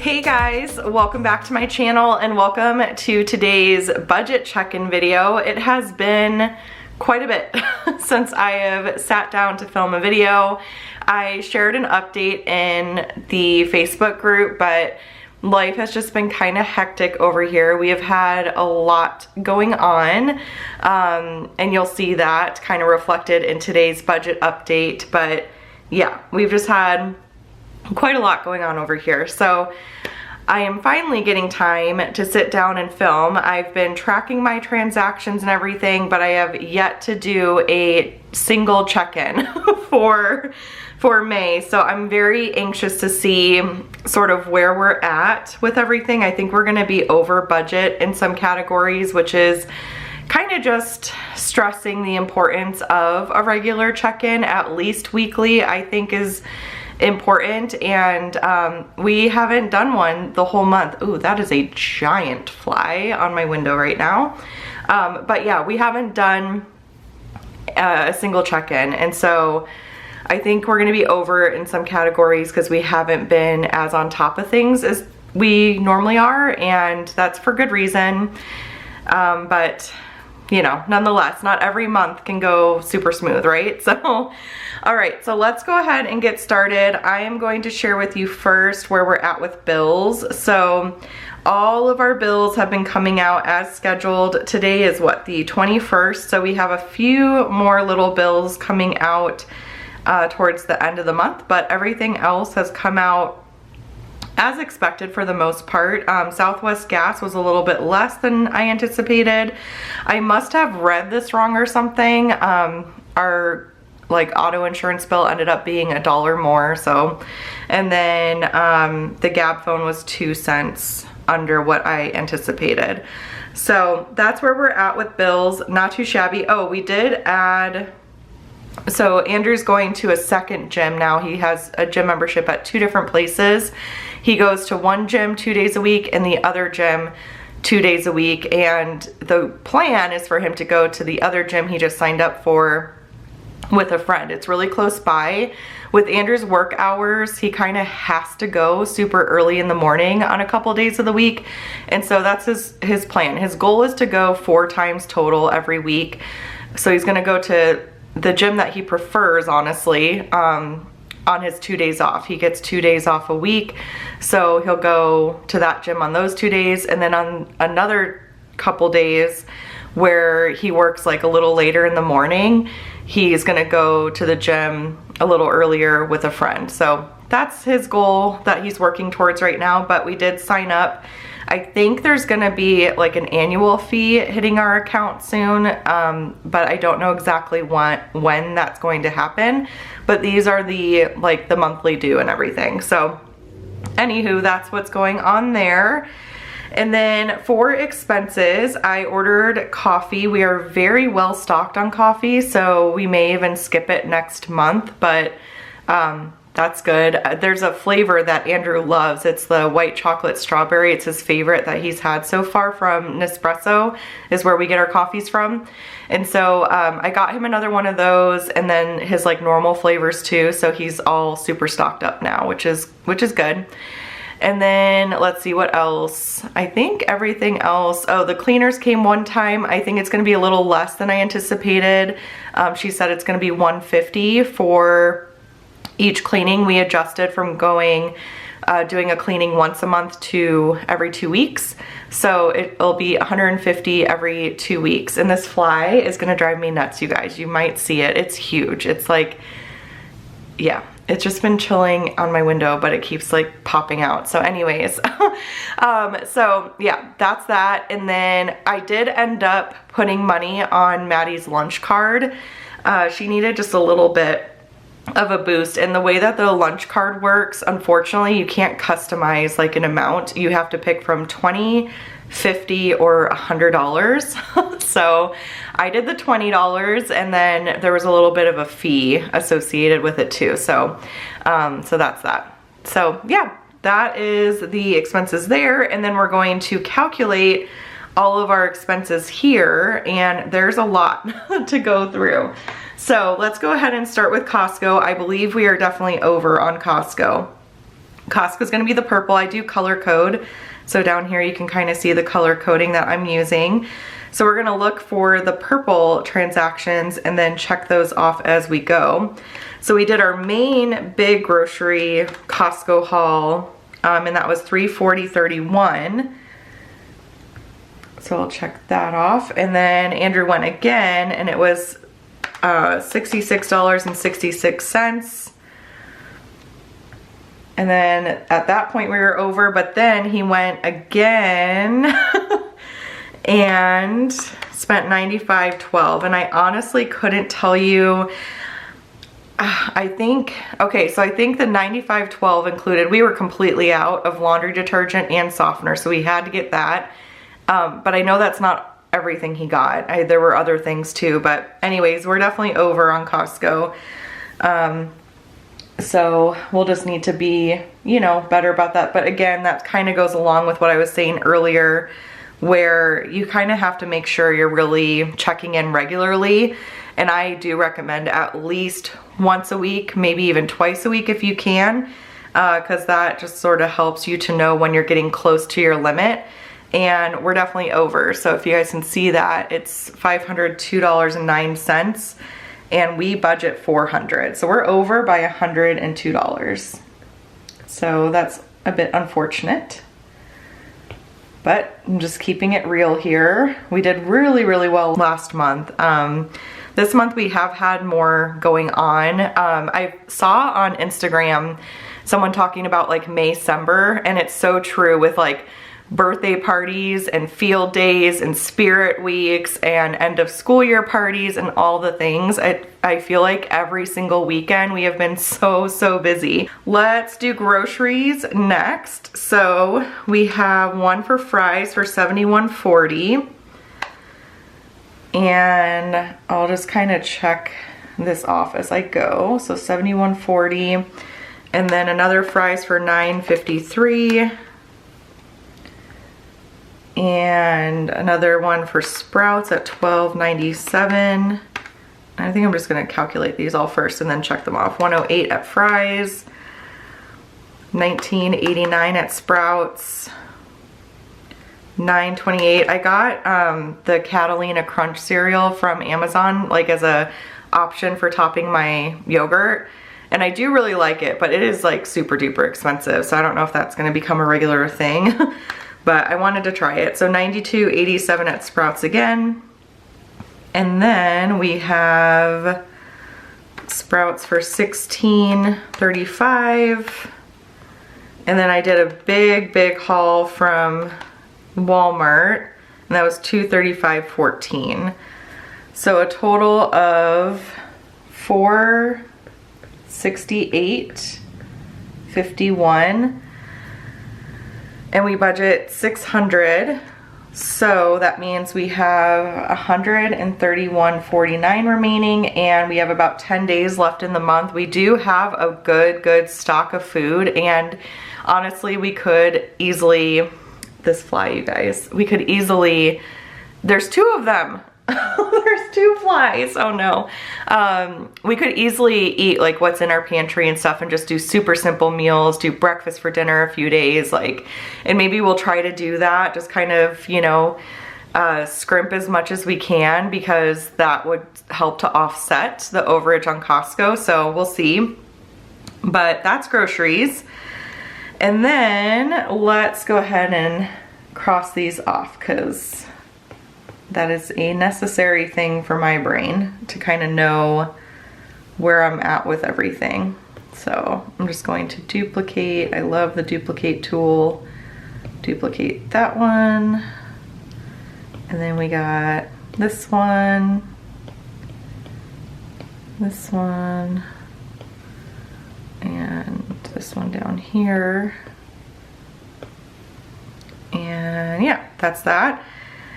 Hey guys, welcome back to my channel and welcome to today's budget check-in video. It has been quite a bit since I have sat down to film a video. I shared an update in the Facebook group, but life has just been kind of hectic over here. We have had a lot going on, and you'll see that kind of reflected in today's budget update. But yeah, we've just had quite a lot going on over here. So I am finally getting time to sit down and film. I've been tracking my transactions and everything, but I have yet to do a single check-in for May. So I'm very anxious to see sort of where we're at with everything. I think we're gonna be over budget in some categories, which is kind of just stressing the importance of a regular check-in, at least weekly, I think is important. And we haven't done one the whole month. Ooh, that is a giant fly on my window right now. But yeah, we haven't done a single check-in, and so I think we're gonna be over in some categories because we haven't been as on top of things as we normally are, and that's for good reason. But you know, nonetheless, not every month can go super smooth, right? So, all right, so let's go ahead and get started. I am going to share with you first where we're at with bills. So all of our bills have been coming out as scheduled. Today is what, the 21st? So we have a few more little bills coming out towards the end of the month, but everything else has come out as expected for the most part. Southwest gas was a little bit less than I anticipated. I must have read this wrong or something. Our auto insurance bill ended up being $1 more. So, and then the Gab phone was 2 cents under what I anticipated. So that's where we're at with bills. Not too shabby. Oh, we did add, so Andrew's going to a second gym now. He has a gym membership at 2 different places. He goes to one gym 2 days a week and the other gym 2 days a week. And the plan is for him to go to the other gym he just signed up for with a friend. It's really close by. With Andrew's work hours, he kind of has to go super early in the morning on a couple days of the week. And so that's his plan. His goal is to go 4 times total every week. So he's gonna go to the gym that he prefers, honestly, on his 2 days off. He gets 2 days off a week, so he'll go to that gym on those 2 days, and then on another couple days where he works like a little later in the morning, he's gonna go to the gym a little earlier with a friend. So that's his goal that he's working towards right now. But we did sign up. I think there's gonna be like an annual fee hitting our account soon, but I don't know exactly when that's going to happen. But these are the monthly due and everything. So anywho, that's what's going on there. And then for expenses, I ordered coffee. We are very well stocked on coffee, so we may even skip it next month, but that's good. There's a flavor that Andrew loves. It's the white chocolate strawberry. It's his favorite that he's had so far from Nespresso, is where we get our coffees from. And so I got him another one of those, and then his normal flavors too. So he's all super stocked up now, which is good. And then let's see what else. I think everything else. Oh, the cleaners came one time. I think it's gonna be a little less than I anticipated. She said it's gonna be $150 for each cleaning. We adjusted from doing a cleaning once a month to every 2 weeks. So it'll be $150 every 2 weeks. And this fly is gonna drive me nuts, you guys. You might see it. It's huge. It's yeah, it's just been chilling on my window, but it keeps popping out. So anyways, so yeah, that's that. And then I did end up putting money on Maddie's lunch card. She needed just a little bit of a boost, and the way that the lunch card works, unfortunately, you can't customize an amount. You have to pick from $20, $50, or $100. So I did the $20, and then there was a little bit of a fee associated with it too. So so that's that. So yeah, that is the expenses there. And then we're going to calculate all of our expenses here, and there's a lot to go through. So let's go ahead and start with Costco. I believe we are definitely over on Costco. Costco's gonna be the purple. I do color code. So down here you can kind of see the color coding that I'm using. So we're gonna look for the purple transactions and then check those off as we go. So we did our main big grocery Costco haul, and that was $340.31. So I'll check that off. And then Andrew went again and it was $66.66. And then at that point we were over, but then he went again and spent $95.12. And I honestly couldn't tell you, I think the $95.12 included, we were completely out of laundry detergent and softener, so we had to get that. But I know that's not everything he got. There were other things too, but anyways, we're definitely over on Costco. So we'll just need to be, you know, better about that. But again, that kind of goes along with what I was saying earlier, where you kind of have to make sure you're really checking in regularly. And I do recommend at least once a week, maybe even twice a week if you can, because that just sort of helps you to know when you're getting close to your limit. And we're definitely over. So if you guys can see that, it's $502.09. And we budget $400. So we're over by $102. So that's a bit unfortunate. But I'm just keeping it real here. We did really, really well last month. This month we have had more going on. I saw on Instagram someone talking about like Maycember, and it's so true with like birthday parties and field days and spirit weeks and end of school year parties and all the things. I feel like every single weekend we have been so busy. Let's do groceries next. So we have one for fries for $71.40. And I'll just kind of check this off as I go. So $71.40. And then another fries for $9.53. And another one for Sprouts at $12.97. I think I'm just gonna calculate these all first and then check them off. $108 at Fry's, $19.89 at Sprouts, $9.28. I got the Catalina Crunch cereal from Amazon, like as a option for topping my yogurt. And I do really like it, but it is like super duper expensive. So I don't know if that's gonna become a regular thing. But I wanted to try it. So $92.87 at Sprouts again. And then we have Sprouts for $16.35. And then I did a big haul from Walmart, and that was $235.14. So a total of $468.51. And we budget $600, so that means we have $131.49 remaining, and we have about 10 days left in the month. We do have a good stock of food, and honestly, we could easily, this fly, you guys, we could easily, there's two of them. There's two flies, oh no. We could easily eat like what's in our pantry and stuff and just do super simple meals, do breakfast for dinner a few days, like, and maybe we'll try to do that, just kind of, you know, scrimp as much as we can, because that would help to offset the overage on Costco, so we'll see. But that's groceries. And then let's go ahead and cross these off, because that is a necessary thing for my brain to kind of know where I'm at with everything. So I'm just going to duplicate. I love the duplicate tool. Duplicate that one. And then we got this one, and this one down here. And yeah, that's that.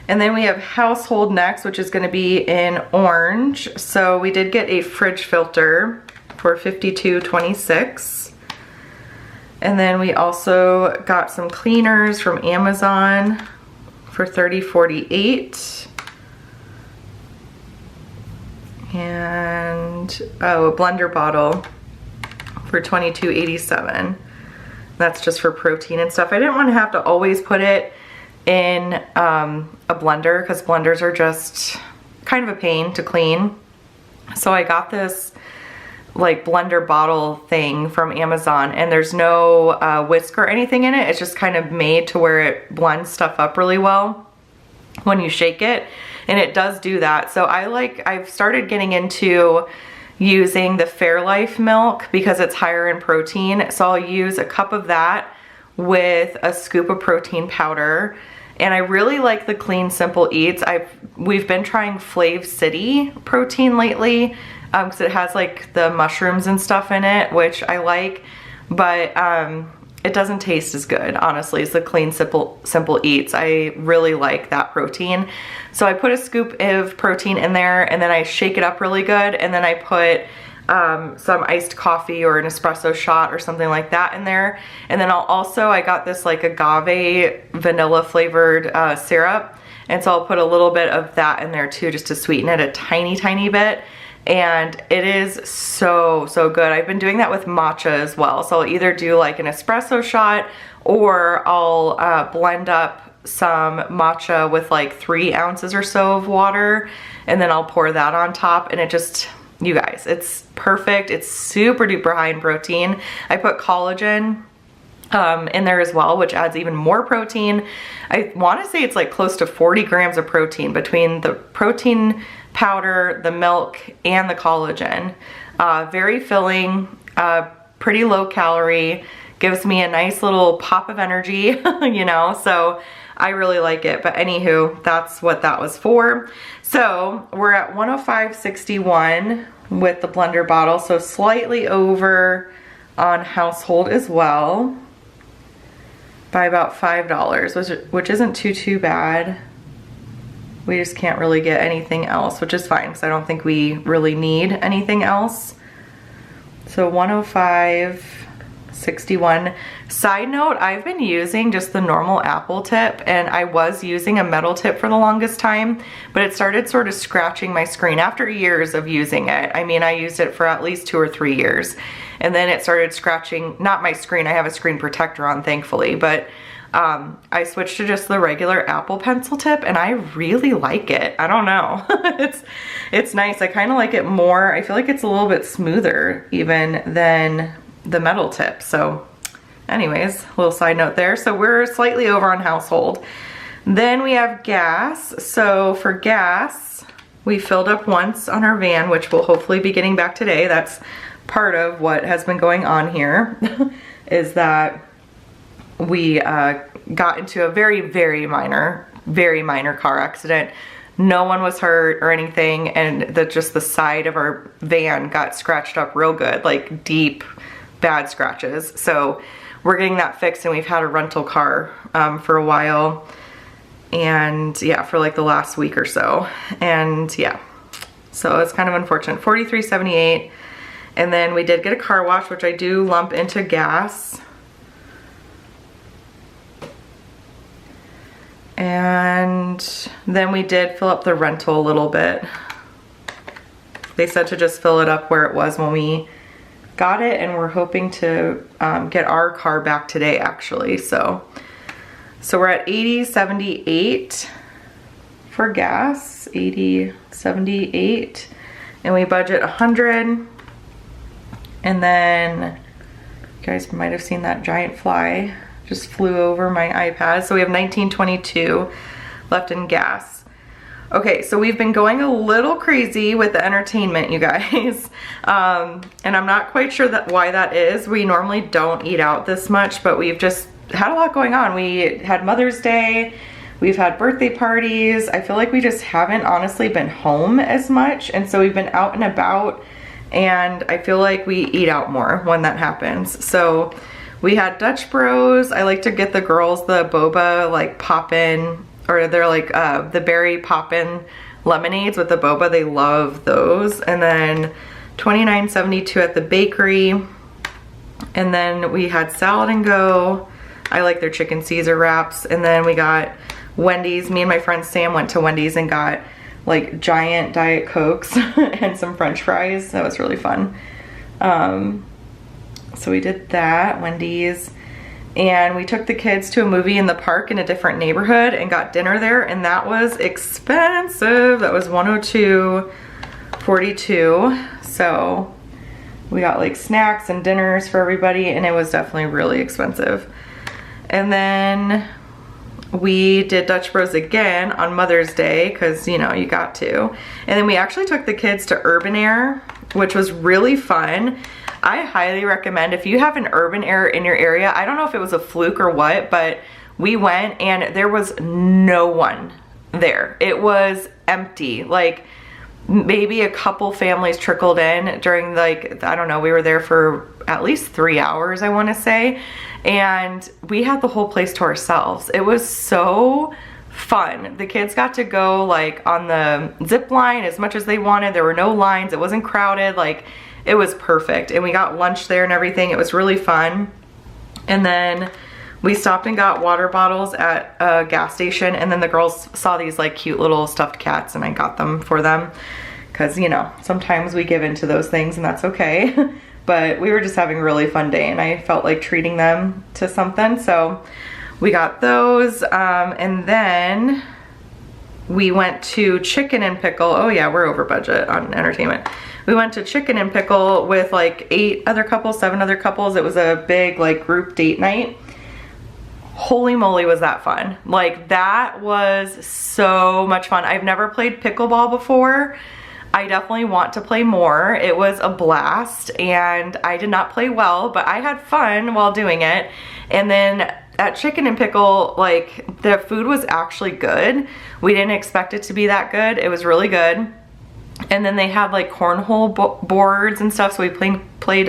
And then we have household next, which is going to be in orange. So we did get a fridge filter for $52.26. And then we also got some cleaners from Amazon for $30.48. And oh, a blender bottle for $22.87. That's just for protein and stuff. I didn't want to have to always put it in a blender because blenders are just kind of a pain to clean. So I got this like blender bottle thing from Amazon, and there's no whisk or anything in it. It's just kind of made to where it blends stuff up really well when you shake it, and it does do that. So I've started getting into using the Fairlife milk because it's higher in protein. So I'll use a cup of that with a scoop of protein powder. And I really like the Clean Simple Eats. We've been trying Flav City protein lately because it has like the mushrooms and stuff in it, which I like, but it doesn't taste as good, honestly, as the Clean Simple Eats. I really like that protein. So I put a scoop of protein in there, and then I shake it up really good, and then I put some iced coffee or an espresso shot or something like that in there. And then I got this like agave vanilla flavored syrup, and so I'll put a little bit of that in there too, just to sweeten it a tiny bit. And it is so good. I've been doing that with matcha as well. So I'll either do like an espresso shot, or I'll blend up some matcha with like 3 ounces or so of water, and then I'll pour that on top, and it just, you guys, it's perfect. It's super duper high in protein. I put collagen in there as well, which adds even more protein. I want to say it's like close to 40 grams of protein between the protein powder, the milk, and the collagen. Very filling, pretty low calorie, gives me a nice little pop of energy, you know, so I really like it. But anywho, that's what that was for. So we're at $105.61 with the blender bottle, so slightly over on household as well by about $5, which isn't too bad. We just can't really get anything else, which is fine because I don't think we really need anything else. So $105.61. Side note, I've been using just the normal Apple tip, and I was using a metal tip for the longest time, but it started sort of scratching my screen after years of using it. I mean, I used it for at least 2 or 3 years, and then it started scratching, not my screen, I have a screen protector on thankfully, but I switched to just the regular Apple pencil tip, and I really like it. I don't know. It's nice. I kind of like it more. I feel like it's a little bit smoother even than the metal tip. So anyways, little side note there. So we're slightly over on household. Then we have gas. So for gas, we filled up once on our van, which we'll hopefully be getting back today. That's part of what has been going on here is that we got into a very minor car accident. No one was hurt or anything, and just the side of our van got scratched up real good, like deep, bad scratches. So we're getting that fixed, and we've had a rental car for a while, and yeah, for like the last week or so. And yeah, so it's kind of unfortunate. $43.78, and then we did get a car wash, which I do lump into gas. And then we did fill up the rental a little bit. They said to just fill it up where it was when we got it, and we're hoping to get our car back today actually. So we're at $80.78 for gas, $80.78, and we budget $100. And then you guys might have seen that giant fly just flew over my iPad. So we have $19.22 left in gas. Okay, so we've been going a little crazy with the entertainment, you guys. And I'm not quite sure why that is. We normally don't eat out this much, but we've just had a lot going on. We had Mother's Day, we've had birthday parties. I feel like we just haven't honestly been home as much. And so we've been out and about, and I feel like we eat out more when that happens. So we had Dutch Bros. I like to get the girls the boba like poppin', or they're like the berry poppin' lemonades with the boba. They love those. And then $29.72 at the bakery. And then we had Salad and Go. I like their chicken Caesar wraps. And then we got Wendy's. Me and my friend Sam went to Wendy's and got like giant Diet Cokes and some French fries. That was really fun. So we did that, Wendy's. and we took the kids to a movie in the park in a different neighborhood and got dinner there, and that was expensive. That was $102.42. So we got like snacks and dinners for everybody, and it was definitely really expensive. And then we did Dutch Bros again on Mother's Day, because you know, you got to. And then we actually took the kids to Urban Air, which was really fun. I highly recommend, if you have an Urban Air in your area, I don't know if it was a fluke or what, but we went and there was no one there. It was empty. Like maybe a couple families trickled in during, like, I don't know, we were there for at least 3 hours, I want to say, and we had the whole place to ourselves. It was so fun. The kids got to go like on the zip line as much as they wanted. There were no lines. It wasn't crowded. Like, it was perfect. And we got lunch there and everything. It was really fun. And then we stopped and got water bottles at a gas station, and then the girls saw these like cute little stuffed cats, and I got them for them because, you know, sometimes we give into those things and that's okay. But we were just having a really fun day, and I felt like treating them to something, so we got those. And then we went to Chicken and Pickle. Oh yeah, we're over budget on entertainment. We went to Chicken and Pickle with like 7 other couples. It was a big like group date night. Holy moly, was that fun. Like, that was so much fun. I've never played pickleball before. I definitely want to play more. It was a blast, and I did not play well, but I had fun while doing it. And then at Chicken and Pickle, like, the food was actually good. We didn't expect it to be that good. It was really good. And then they had like cornhole boards and stuff, so we played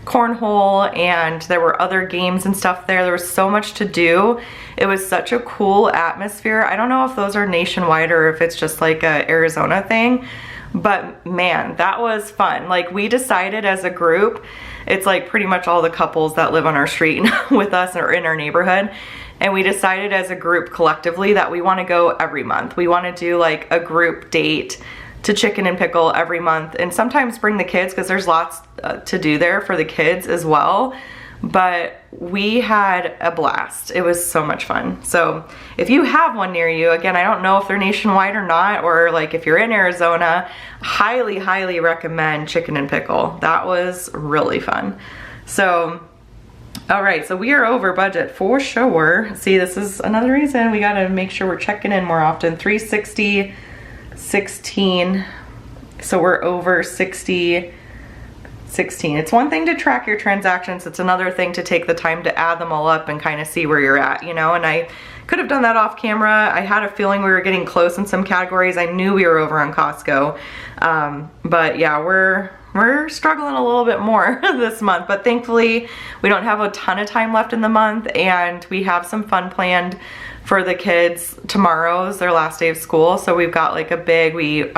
cornhole, and there were other games and stuff there. There was so much to do. It was such a cool atmosphere. I don't know if those are nationwide or if it's just like a Arizona thing, but man, that was fun. Like, we decided as a group, it's like pretty much all the couples that live on our street with us or in our neighborhood, and we decided as a group collectively that we want to go every month. We want to do like a group date to Chicken and Pickle every month, and sometimes bring the kids, because there's lots to do there for the kids as well. But we had a blast. It was so much fun. So if you have one near you, again, I don't know if they're nationwide or not, or like if you're in Arizona, highly, highly recommend Chicken and Pickle. That was really fun. So, all right, so we are over budget for sure. See, this is another reason we gotta make sure we're checking in more often. $360, $16, so we're over $60, $16. It's one thing to track your transactions, it's another thing to take the time to add them all up and kind of see where you're at, you know. And I could have done that off camera. I had a feeling we were getting close in some categories. I knew we were over on Costco, but yeah, we're struggling a little bit more this month, but thankfully we don't have a ton of time left in the month, and we have some fun planned for the kids. Tomorrow's their last day of school, so we've got like we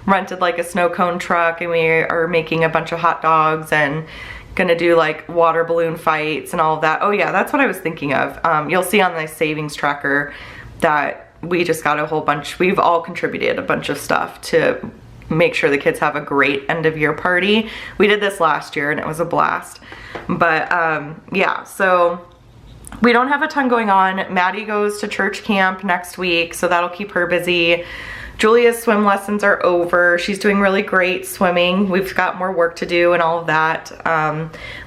rented like a snow cone truck, and we are making a bunch of hot dogs and gonna do like water balloon fights and all of that. Oh yeah, that's what I was thinking of. You'll see on the savings tracker that we just got a whole bunch, we've all contributed a bunch of stuff to make sure the kids have a great end of year party. We did this last year and it was a blast. But yeah, so we don't have a ton going on. Maddie goes to church camp next week, so that'll keep her busy. Julia's swim lessons are over. She's doing really great swimming. We've got more work to do and all of that,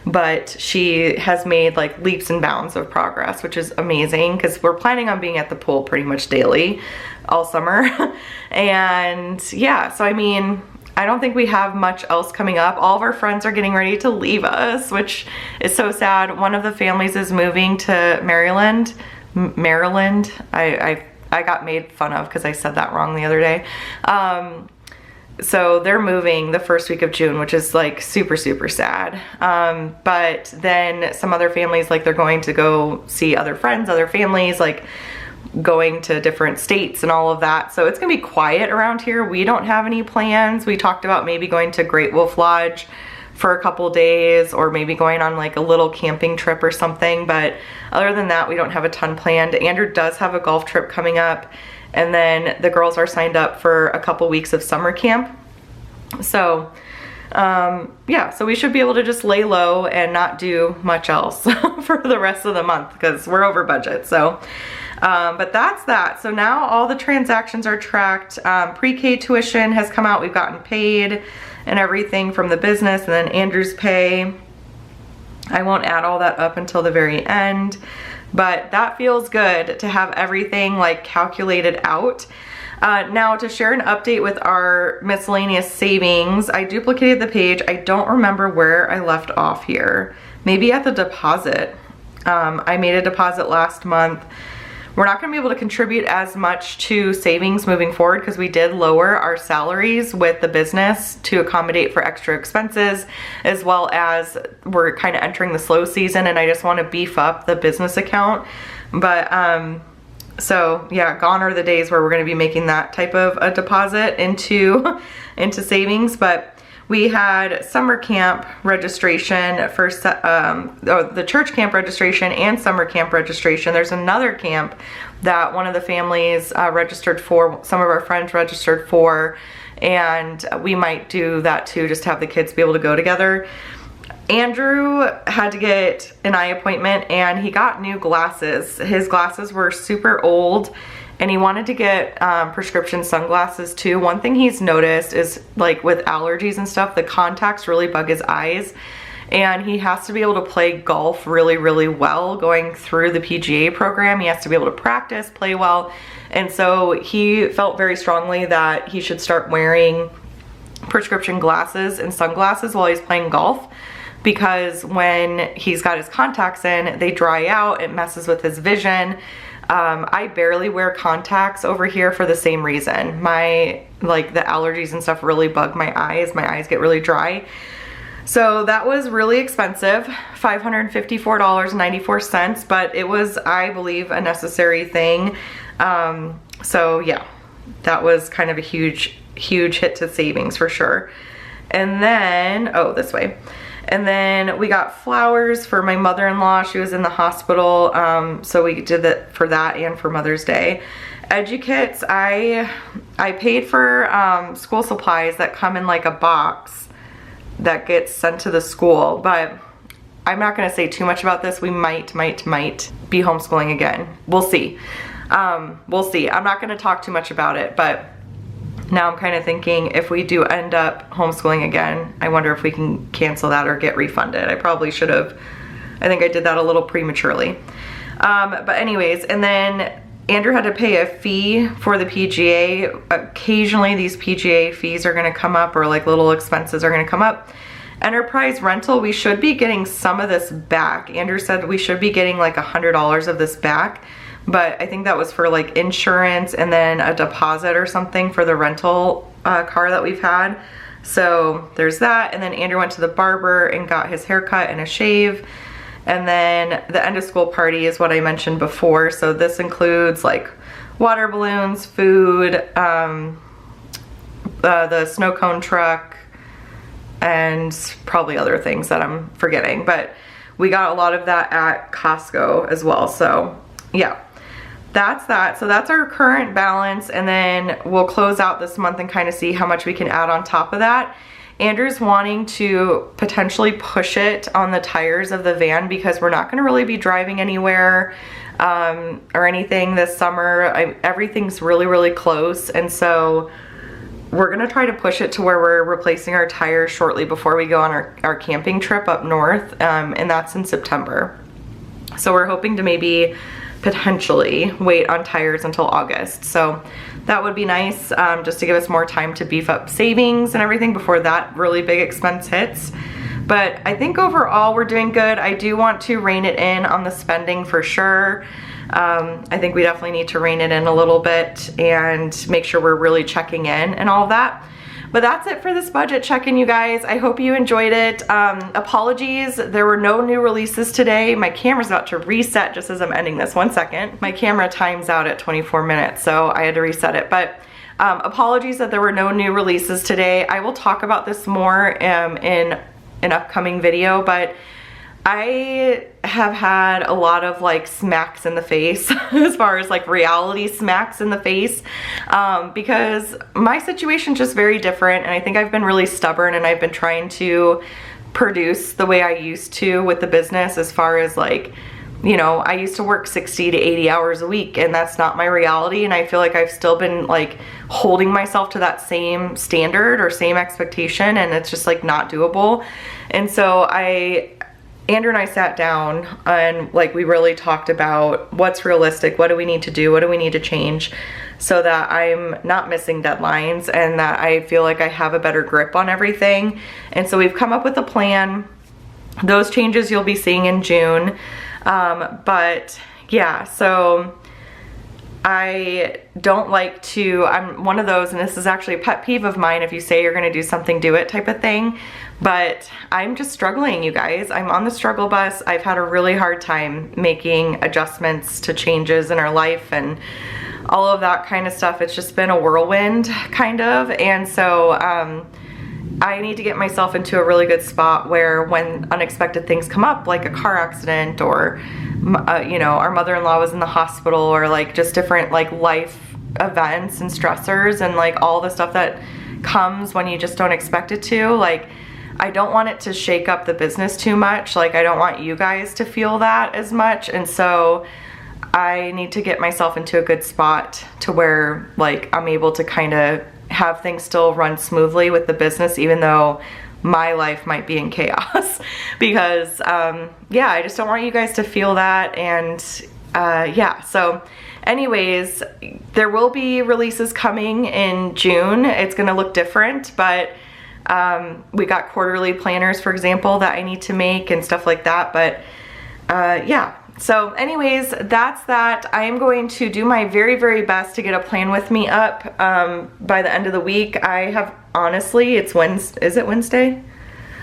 but she has made like leaps and bounds of progress, which is amazing, because we're planning on being at the pool pretty much daily all summer. And yeah, so I mean, I don't think we have much else coming up. All of our friends are getting ready to leave us, which is so sad. One of the families is moving to Maryland. I got made fun of because I said that wrong the other day. So they're moving the first week of June, which is like super, super sad. But then some other families, like they're going to go see other friends, other families, like going to different states and all of that. So it's gonna be quiet around here. We don't have any plans. We talked about maybe going to Great Wolf Lodge for a couple days, or maybe going on like a little camping trip or something, but other than that we don't have a ton planned. Andrew does have a golf trip coming up, and then the girls are signed up for a couple weeks of summer camp. So Yeah, so we should be able to just lay low and not do much else for the rest of the month because we're over budget. So, but that's that. So now all the transactions are tracked. Pre-K tuition has come out. We've gotten paid and everything from the business, and then Andrew's pay. I won't add all that up until the very end, but that feels good to have everything like calculated out. Now to share an update with our miscellaneous savings, I duplicated the page. I don't remember where I left off here. Maybe at the deposit. I made a deposit last month. We're not gonna be able to contribute as much to savings moving forward because we did lower our salaries with the business to accommodate for extra expenses, as well as we're kind of entering the slow season and I just want to beef up the business account. But so yeah, gone are the days where we're going to be making that type of a deposit into savings. But we had summer camp registration for the church camp registration and summer camp registration. There's another camp that one of the families registered for, some of our friends registered for, and we might do that too, just to have the kids be able to go together. Andrew had to get an eye appointment and he got new glasses. His glasses were super old and he wanted to get prescription sunglasses too. One thing he's noticed is like with allergies and stuff, the contacts really bug his eyes, and he has to be able to play golf really, really well going through the PGA program. He has to be able to practice, play well, and so he felt very strongly that he should start wearing prescription glasses and sunglasses while he's playing golf, because when he's got his contacts in, they dry out, it messes with his vision. I barely wear contacts over here for the same reason. The allergies and stuff really bug my eyes. My eyes get really dry. So that was really expensive, $554.94, but it was, I believe, a necessary thing. So yeah, that was kind of a huge hit to savings for sure. And then, oh, this way. And then we got flowers for my mother-in-law. She was in the hospital, so we did that for that and for Mother's Day. Edukits, I paid for school supplies that come in like a box that gets sent to the school, but I'm not gonna say too much about this. We might be homeschooling again. We'll see. We'll see. I'm not gonna talk too much about it, but now I'm kind of thinking if we do end up homeschooling again, I wonder if we can cancel that or get refunded. I probably should have. I think I did that a little prematurely. But anyways, and then Andrew had to pay a fee for the PGA. Occasionally these PGA fees are gonna come up, or like little expenses are gonna come up. Enterprise rental, we should be getting some of this back. Andrew said we should be getting like $100 of this back, but I think that was for like insurance and then a deposit or something for the rental car that we've had. So there's that. And then Andrew went to the barber and got his haircut and a shave. And then the end of school party is what I mentioned before. So this includes like water balloons, food, the snow cone truck, and probably other things that I'm forgetting. But we got a lot of that at Costco as well. So yeah. That's that. So that's our current balance, and then we'll close out this month and kind of see how much we can add on top of that. Andrew's wanting to potentially push it on the tires of the van because we're not going to really be driving anywhere or anything this summer. Everything's really, really close, and so we're going to try to push it to where we're replacing our tires shortly before we go on our camping trip up north, and that's in September. So we're hoping to maybe potentially wait on tires until August. So that would be nice, just to give us more time to beef up savings and everything before that really big expense hits. But I think overall we're doing good. I do want to rein it in on the spending for sure. I think we definitely need to rein it in a little bit and make sure we're really checking in and all of that. But that's it for this budget check-in, you guys. I hope you enjoyed it. Apologies, there were no new releases today. My camera's about to reset just as I'm ending this. 1 second. My camera times out at 24 minutes, so I had to reset it. But apologies that there were no new releases today. I will talk about this more in an upcoming video, but I have had a lot of like smacks in the face as far as like reality smacks in the face, because my situation's just very different, and I think I've been really stubborn, and I've been trying to produce the way I used to with the business, as far as like, you know, I used to work 60 to 80 hours a week, and that's not my reality, and I feel like I've still been like holding myself to that same standard or same expectation, and it's just like not doable. And so Andrew and I sat down and like we really talked about what's realistic, what do we need to do, what do we need to change, so that I'm not missing deadlines and that I feel like I have a better grip on everything. And so we've come up with a plan. Those changes you'll be seeing in June. But yeah, so I don't like to, I'm one of those, and this is actually a pet peeve of mine, if you say you're gonna do something, do it type of thing. But I'm just struggling, you guys. I'm on the struggle bus. I've had a really hard time making adjustments to changes in our life and all of that kind of stuff. It's just been a whirlwind, kind of. And so I need to get myself into a really good spot where when unexpected things come up, like a car accident, or you know, our mother-in-law was in the hospital, or like just different like life events and stressors and like all the stuff that comes when you just don't expect it to, like I don't want it to shake up the business too much. Like I don't want you guys to feel that as much. And so I need to get myself into a good spot to where like I'm able to kind of have things still run smoothly with the business, even though my life might be in chaos. Because yeah, I just don't want you guys to feel that. And yeah, so anyways, there will be releases coming in June. It's gonna look different, but we got quarterly planners, for example, that I need to make and stuff like that. But yeah, so anyways, that's that. I am going to do my very, very best to get a plan with me up by the end of the week. I have, honestly, it's Wednesday. Is it Wednesday?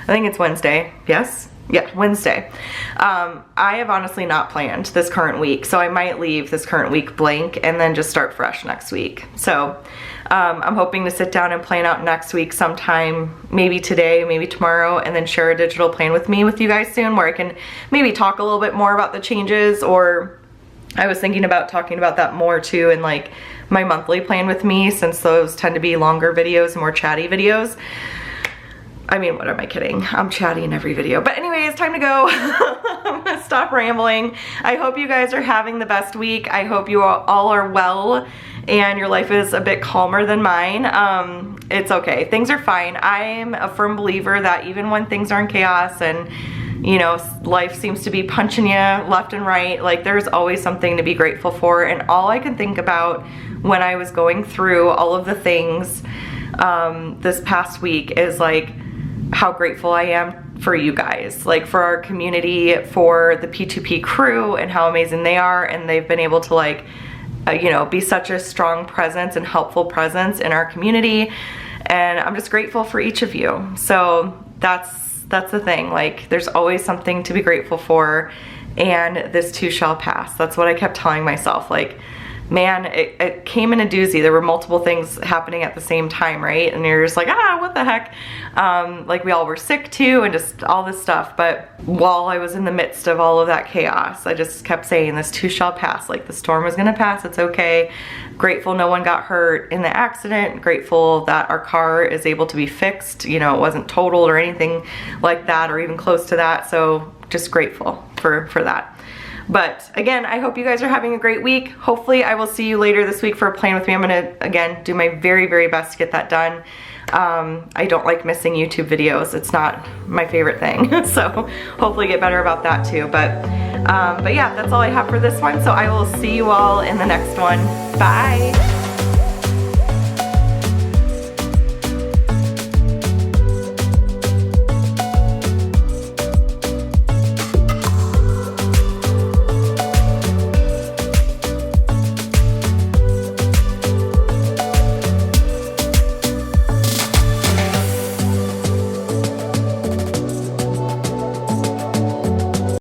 I think it's Wednesday. Yes? Yeah, Wednesday. I have honestly not planned this current week, so I might leave this current week blank and then just start fresh next week. So I'm hoping to sit down and plan out next week sometime, maybe today, maybe tomorrow, and then share a digital plan with you guys soon, where I can maybe talk a little bit more about the changes. Or I was thinking about talking about that more too in like my monthly plan with me, since those tend to be longer videos, more chatty videos. I mean, what am I kidding? I'm chatty in every video. But anyways, time to go. I'm gonna stop rambling. I hope you guys are having the best week. I hope you all are well and your life is a bit calmer than mine. It's okay, things are fine. I'm a firm believer that even when things are in chaos and you know, life seems to be punching you left and right, like there's always something to be grateful for. And all I can think about when I was going through all of the things this past week is like how grateful I am for you guys, like for our community, for the P2P crew and how amazing they are. And they've been able to like, you know, be such a strong presence and helpful presence in our community. And I'm just grateful for each of you. So that's the thing, like there's always something to be grateful for, and this too shall pass. That's what I kept telling myself. Like, man, it came in a doozy. There were multiple things happening at the same time, right? And you're just like, ah, what the heck? Like we all were sick too, and just all this stuff. But while I was in the midst of all of that chaos, I just kept saying, this too shall pass. Like the storm is gonna pass, it's okay. Grateful no one got hurt in the accident. Grateful that our car is able to be fixed. You know, it wasn't totaled or anything like that, or even close to that. So just grateful for that. But again, I hope you guys are having a great week. Hopefully I will see you later this week for a plan with me. I'm gonna, again, do my very, very best to get that done. I don't like missing YouTube videos. It's not my favorite thing. So hopefully get better about that too. But yeah, that's all I have for this one. So I will see you all in the next one. Bye.